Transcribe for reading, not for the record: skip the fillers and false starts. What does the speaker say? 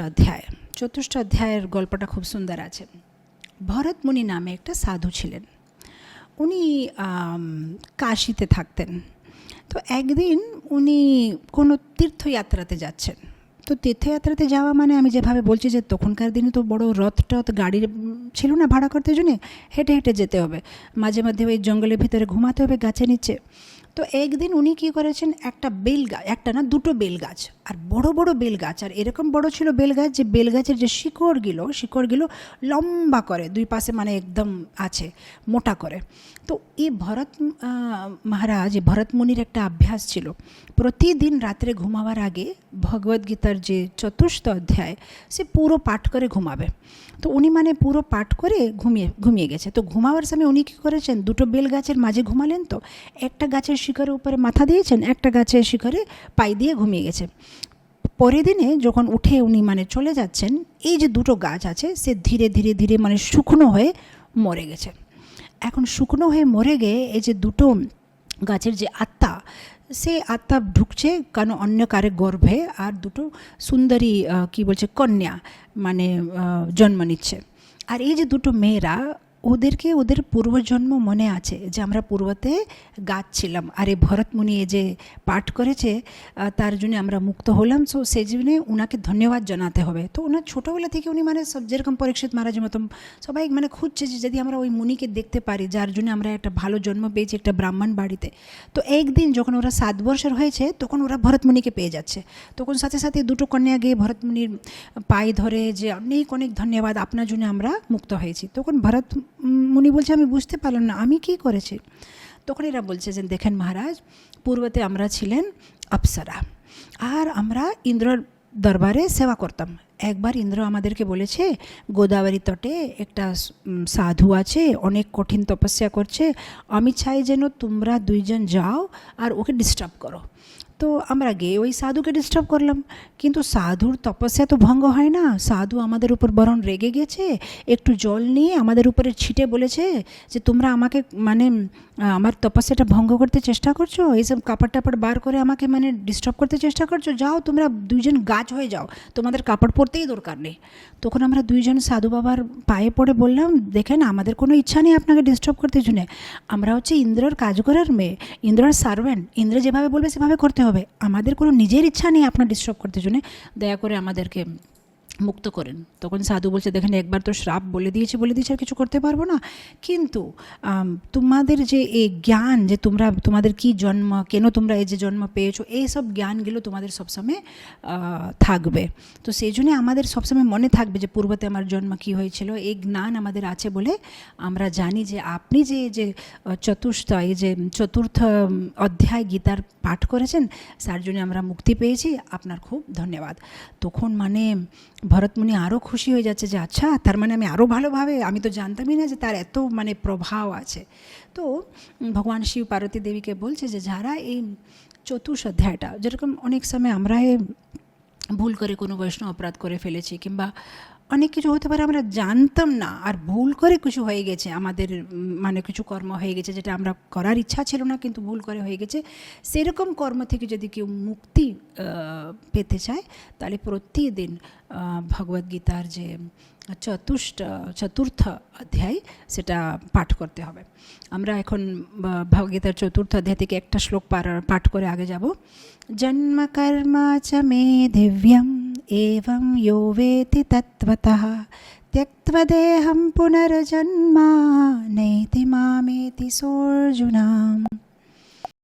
অধ্যায় চতুর্থ অধ্যায়ের গল্পটা খুব সুন্দর আছে। ভরত মুনি নামে একটা সাধু ছিলেন। উনি কাশীতে থাকতেন। তো একদিন উনি কোনো তীর্থযাত্রাতে যাচ্ছেন। তো তীর্থযাত্রাতে যাওয়া মানে আমি যেভাবে বলছি যে তখনকার দিনে তো বড় রথ গাড়ির ছিল না ভাড়া করতে জন্যে, হেঁটে হেঁটে যেতে হবে, মাঝে মাঝে ওই জঙ্গলের ভিতরে ঘুমাতে হবে গাছের নিচে। তো একদিন উনি কী করেছেন, একটা বেল গাছ, একটা না দুটো বেল গাছ, আর বড় বড় বেল গাছ, আর এরকম বড় ছিল বেল গাছ যে বেল গাছের যে শিকড়গুলো লম্বা করে দুই পাশে, মানে একদম আছে মোটা করে। তো এই মহারাজ ভরত মুনির একটা অভ্যাস ছিল, প্রতিদিন রাত্রে ঘুমাবার আগে ভগবদ্গীতার যে চতুর্থ অধ্যায় সে পুরো পাঠ করে ঘুমাবে। তো উনি মানে পুরো পাঠ করে ঘুমিয়ে গেছে। তো ঘুমাবার সময় উনি কী করেছেন, দুটো বেল গাছের মাঝে ঘুমালেন। তো একটা গাছের শিকড়ের উপরে মাথা দিয়েছেন, একটা গাছের শিকড়ে পাই দিয়ে ঘুমিয়ে গেছে। পরের দিনে যখন উঠে উনি মানে চলে যাচ্ছেন, এই যে দুটো গাছ আছে সে ধীরে ধীরে ধীরে মানে শুকনো হয়ে মরে গেছে। এখন শুকনো হয়ে মরে গিয়ে এই যে দুটো গাছের যে আত্মা, সে আত্মা ঢুকছে কারণ অন্য কারে গর্ভে, আর দুটো সুন্দরী কি বলছে কন্যা মানে জন্ম নিচ্ছে। আর এই যে দুটো মেয়েরা, ওদেরকে ওদের পূর্বজন্ম মনে আছে যে আমরা পূর্বতে গাছ ছিলাম, আর এই ভরত মুনি যে পাঠ করেছে তার জন্য আমরা মুক্ত হলাম। সো সেই জন্যে ওনাকে ধন্যবাদ জানাতে হবে। তো ওনার ছোটোবেলা থেকে উনি মানে সব যেরকম পরীক্ষিত মহারাজের মতন সবাই মানে খুঁজছে যে যদি আমরা ওই মুনিকে দেখতে পারি যার জন্য আমরা একটা ভালো জন্ম পেয়েছি একটা ব্রাহ্মণ বাড়িতে। তো একদিন যখন ওরা 7 বছর হয়েছে তখন ওরা ভরত মুনিকে পেয়ে যাচ্ছে। তখন সাথে সাথে দুটো কন্যা গিয়ে ভরত মুনির পায়ে ধরে যে অনেক অনেক ধন্যবাদ, আপনার জন্য আমরা মুক্ত হয়েছি। তখন ভরত মুনি বলছে আমি বুঝতে পারলাম না আমি কি করেছি। তখন এরা বলছে যে দেখেন মহারাজ, পূর্বতে আমরা ছিলেন অপ্সরা, আর আমরা ইন্দ্রর দরবারে সেবা করতাম। একবার ইন্দ্র আমাদেরকে বলেছে গোদাবরী তটে একটা সাধু আছে, অনেক কঠিন তপস্যা করছে, আমি চাই যেন তোমরা দুইজন যাও আর ওকে ডিস্টার্ব করো। তো আমরা গিয়ে ওই সাধুকে ডিস্টার্ব করলাম, কিন্তু সাধুর তপস্যা তো ভঙ্গ হয় না। সাধু আমাদের উপর বরং রেগে গেছে, একটু জল নিয়ে আমাদের উপরে ছিটে বলেছে যে তোমরা আমাকে মানে আমার তপস্যাটা ভঙ্গ করতে চেষ্টা করছো, এইসব কাপড় টাপড় বার করে আমাকে মানে ডিস্টার্ব করতে চেষ্টা করছো, যাও তোমরা দুইজন গাছ হয়ে যাও, তোমাদের কাপড় পরতেই দরকার নেই। তখন আমরা দুইজন সাধু বাবার পায়ে পড়ে বললাম দেখেন আমাদের কোনো ইচ্ছা নেই আপনাকে ডিস্টার্ব করতে জন্য, আমরা হচ্ছে ইন্দ্রর কাজ করার মেয়ে, ইন্দ্রর সার্ভেন্ট, ইন্দ্র যেভাবে বলবে সেভাবে করতে হবে, আমাদের কোনো নিজের ইচ্ছা নেই আপনার ডিস্টার্ব করতে জন্য, দয়া করে আমাদেরকে মুক্ত করেন। তখন সাধু বলছে দেখেন একবার তো শ্রাপ বলে দিয়েছে আর কিছু করতে পারবো না, কিন্তু তোমাদের যে এই জ্ঞান যে তোমাদের কি জন্ম, কেন তোমরা এই যে জন্ম পেয়েছো, এই সব জ্ঞানগুলো তোমাদের সবসময় থাকবে। তো সেই জন্যে আমাদের সবসময় মনে থাকবে যে পূর্বতে আমার জন্ম কী হয়েছিল, এই জ্ঞান আমাদের আছে বলে আমরা জানি যে আপনি যে চতুর্থ অধ্যায় গীতার পাঠ করেছেন তার জন্য আমরা মুক্তি পেয়েছি, আপনার খুব ধন্যবাদ। তখন মানে ভরত মুনি আরও খুশি হয়ে যাচ্ছে যে আচ্ছা তার মানে আমি আরও ভালোভাবে, আমি তো জানতামই না যে তার এত মানে প্রভাব আছে। তো ভগবান শিব পার্বতী দেবীকে বলছে যে যারা এই চতুর্থ অধ্যায়টা, যেরকম অনেক সময় আমরা ভুল করে কোনো বৈষ্ণব অপরাধ করে ফেলেছি, কিংবা অনেক কিছু হতে পারে আমরা জানতাম না আর ভুল করে কিছু হয়ে গেছে, আমাদের মানে কিছু কর্ম হয়ে গেছে যেটা আমরা করার ইচ্ছা ছিল না কিন্তু ভুল করে হয়ে গেছে, সেরকম কর্ম থেকে যদি কেউ মুক্তি পেতে চায় তাহলে প্রতিদিন ভগবদ্গীতার যে চতুর্থ অধ্যায় সেটা পাঠ করতে হবে। আমরা এখন ভগবদ্গীতার চতুর্থ অধ্যায় থেকে একটা শ্লোক পাঠ করে আগে যাব। জন্ম কর্ম চ মে দিব্যম एवं यो वेति तत्त्वतः त्यक्त्वा देहं पुनर्जन्म नैति मामेति सोऽर्जुनम्।